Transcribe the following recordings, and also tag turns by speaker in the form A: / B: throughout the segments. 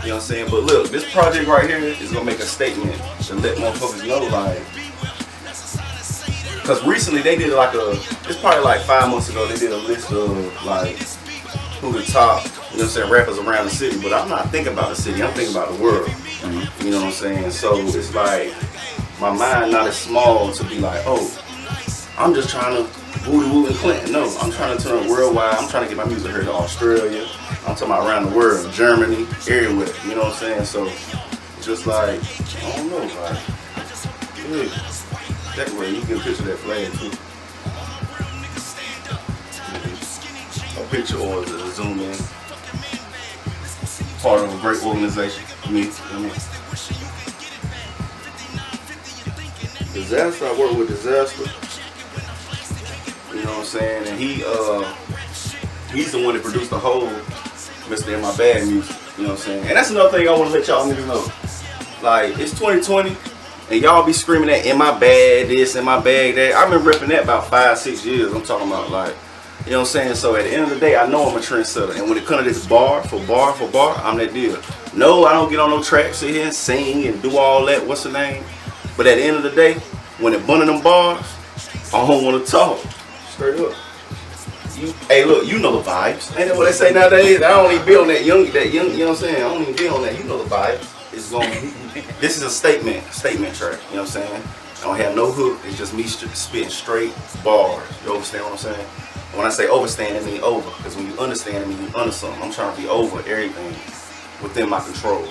A: You know what I'm saying? But look, this project right here is gonna make a statement to let motherfuckers know, like, because recently they did like it's probably like 5 months ago, they did a list of like who the top, you know what I'm saying, rappers around the city. But I'm not thinking about the city, I'm thinking about the world. You know what I'm saying? So it's like, my mind not as small to be like, oh, I'm just trying to booty woo in Clinton. No, I'm trying to turn worldwide. I'm trying to get my music heard in Australia. I'm talking about around the world, Germany, everywhere. You know what I'm saying? So, just like, I don't know, like, yeah, that way you can picture that flag too. A picture or a zoom in. Part of a great organization. Me, you know what I mean? Disaster, I work with Disaster. You know what I'm saying? And he's the one that produced the whole Mr. In My Bag music. You know what I'm saying? And that's another thing I want to let y'all niggas know. Like, it's 2020, and y'all be screaming that in my bag this, in my bag that. I've been ripping that about 5-6 years. I'm talking about, like, you know what I'm saying? So at the end of the day, I know I'm a trendsetter. And when it comes to this bar for bar, I'm that deal. No, I don't get on no track, sit here and sing and do all that. What's the name? But at the end of the day, when it bunning them bars, I don't want to talk. Straight up. Hey, look, you know the vibes. Ain't that what they say nowadays? I don't even be on that young, you know what I'm saying? I don't even be on that. You know the vibes. It's going. This is a statement track. You know what I'm saying? I don't have no hook. It's just me spitting straight bars. You understand what I'm saying? When I say overstand, it means over. Because when you understand, it means you under something. I'm trying to be over everything within my control.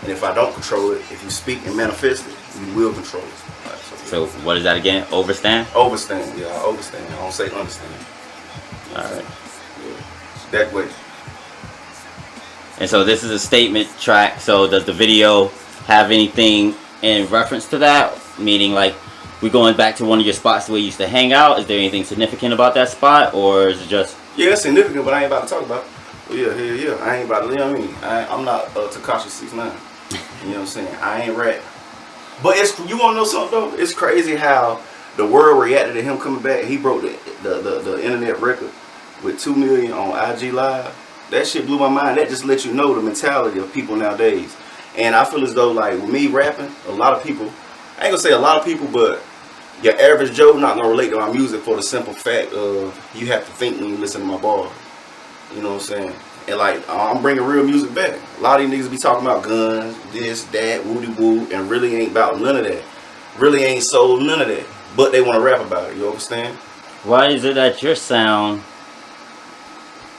A: And if I don't control it, if you speak and manifest it, you will control it. Right,
B: so what is that again? Overstand?
A: Overstand, yeah, I overstand. I don't say understand.
B: Alright.
A: Yeah. That way.
B: And so this is a statement track, so does the video have anything in reference to that? Meaning, like, we going back to one of your spots where you used to hang out? Is there anything significant about that spot, or is it just...
A: Yeah, it's significant, but I ain't about to talk about it. Well, yeah, I ain't about to, you know what I mean? I'm not Tekashi 69. You know what I'm saying? I ain't rap. But it's, you want to know something though? It's crazy how the world reacted to him coming back. He broke the internet record with 2 million on IG Live. That shit blew my mind. That just lets you know the mentality of people nowadays. And I feel as though, like, with me rapping, a lot of people, I ain't gonna say a lot of people, but your average Joe not gonna relate to my music for the simple fact of you have to think when you listen to my bars. You know what I'm saying? And like, I'm bringing real music back. A lot of these niggas be talking about guns, this, that, woody woo, and really ain't about none of that. Really ain't sold none of that. But they want to rap about it. You understand?
B: Why is it that your sound...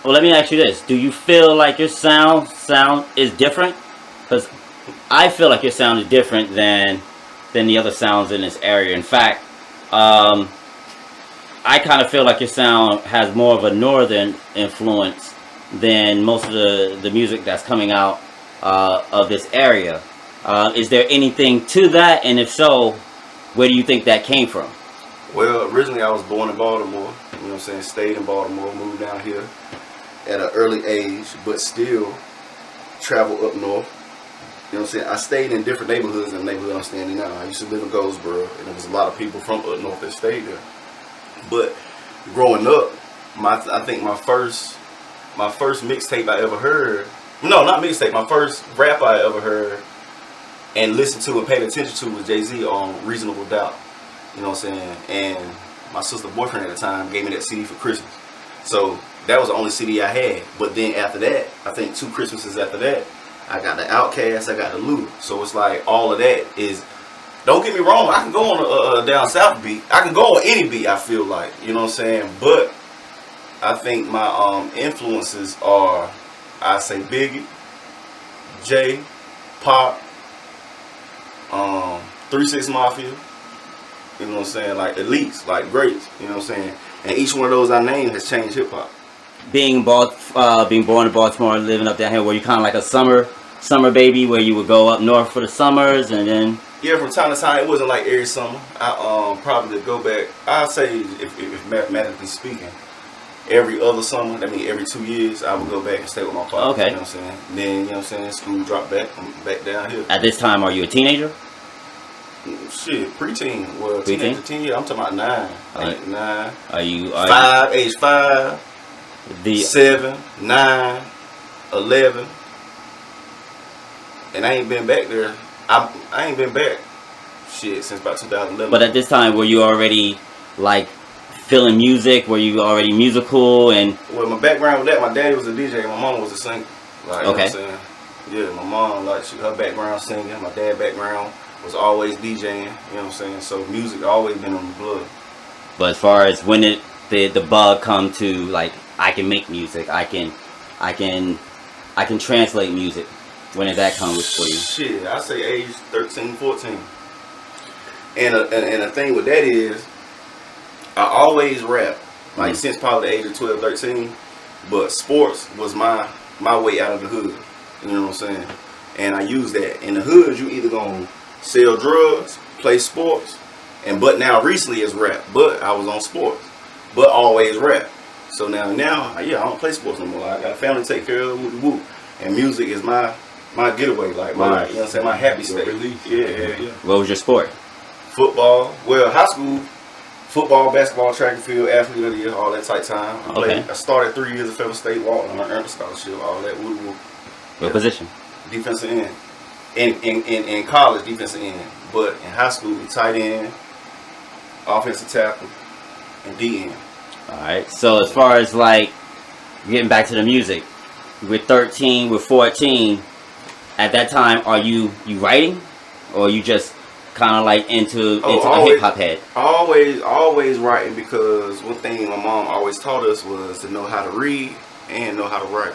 B: Well, let me ask you this. Do you feel like your sound is different? Because I feel like your sound is different than the other sounds in this area. In fact, I kind of feel like your sound has more of a northern influence than most of the music that's coming out of this area. Is there anything to that? And if so, where do you think that came from?
A: Well, originally I was born in Baltimore. You know what I'm saying? Stayed in Baltimore, moved down here at an early age, but still travel up north. You know what I'm saying? I stayed in different neighborhoods than the neighborhood I'm staying in now. I used to live in Goldsboro, and there was a lot of people from up north that stayed there. But growing up, I think my first mixtape I ever heard, no, not mixtape, my first rap I ever heard and listened to and paid attention to was Jay-Z on Reasonable Doubt. You know what I'm saying? And my sister's boyfriend at the time gave me that CD for Christmas. So that was the only CD I had. But then after that, I think 2 Christmases after that, I got the Outkast, I got the Luda. So it's like all of that is, don't get me wrong, I can go on a down south beat. I can go on any beat, I feel like. You know what I'm saying? But I think my influences are, I say Biggie, Jay, Pop, 3 6 Mafia. You know what I'm saying? Like elites, like greats. You know what I'm saying? And each one of those I named has changed hip hop.
B: Being born in Baltimore, living up down here, were you kind of like a summer baby, where you would go up north for the summers and then?
A: Yeah, from time to time. It wasn't like every summer. I probably go back. I'd say, if mathematically speaking, every other summer. That means every 2 years, I would go back and stay with my father.
B: Okay.
A: You know what I'm saying? Then, you know what I'm saying, school dropped back. I'm back down here.
B: At this time, are you a teenager?
A: Shit, preteen. Well,
B: Preteen?
A: teenager, 10 years. I'm talking about 9. Like 9.
B: Are you
A: 5, age 5. 7, 9, 11. and I ain't been back there. I ain't been back shit since about 2011.
B: But at this time, were you already like feeling music? Were you already musical? And
A: well, my background with that, my daddy was a DJ, and my mom was a singer. Like,
B: okay.
A: You know what I'm saying? Yeah, my mom, like, her background singing. My dad background was always DJing. You know what I'm saying? So music always been on the blood.
B: But as far as when the bug come to like I can make music, I can translate music. When did that come for you?
A: Shit, I say age 13, 14. And the thing with that is, I always rap, like since probably the age of 12, 13. But sports was my way out of the hood. You know what I'm saying? And I use that. In the hood, you either gonna sell drugs, play sports, but now recently it's rap. But I was on sports, but always rap. So now, yeah, I don't play sports no more. I got a family to take care of, woo. And music is my getaway, like my, you know what I'm saying, my happy state. Yeah.
B: What was your sport?
A: Football. Well, high school, football, basketball, track and field, athlete of the year, all that tight time. I started 3 years at Federal State Walton. I earned a scholarship, all that woo.
B: What position?
A: Defensive end. In college, defensive end. But in high school, tight end, offensive tackle, and D end.
B: Alright, so as far as like getting back to the music, with 13, with 14, at that time, are you writing, or are you just kind of like into the hip hop head?
A: Always writing, because one thing my mom always taught us was to know how to read and know how to write.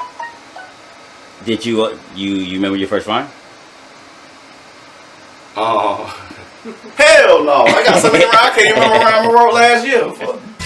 B: Did you remember your first rhyme?
A: Hell no! I got so many rhymes I can't even remember rhyme I wrote last year.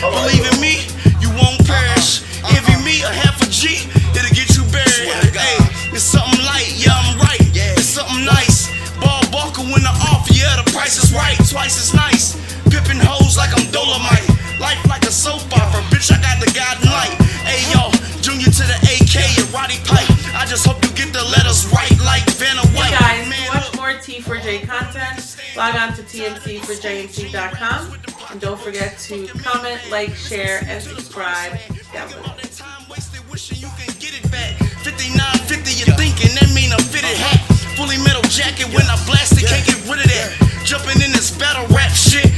C: Believe in me, you won't perish. Envy me, a half a G, it'll get you buried. Hey, it's something light, yeah, I'm right. It's something nice. Ball buckle when the off, yeah, the price is right. Twice as nice. Pippin' hoes like I'm Dolomite. Life like a soap opera, bitch, I got the guiding light. Hey, yo, Junior to the AK, and Roddy Pipe. I just hope you get the letters right like Vanna White.
D: Hey guys, to watch more T4J content, log on to tmc4jmc.com. And don't forget to comment, like, share, and subscribe down below.
C: 5950, you're thinking that mean a fitted hat. Fully metal jacket when I blast it, can't get rid of that. Jumping in this battle rap shit.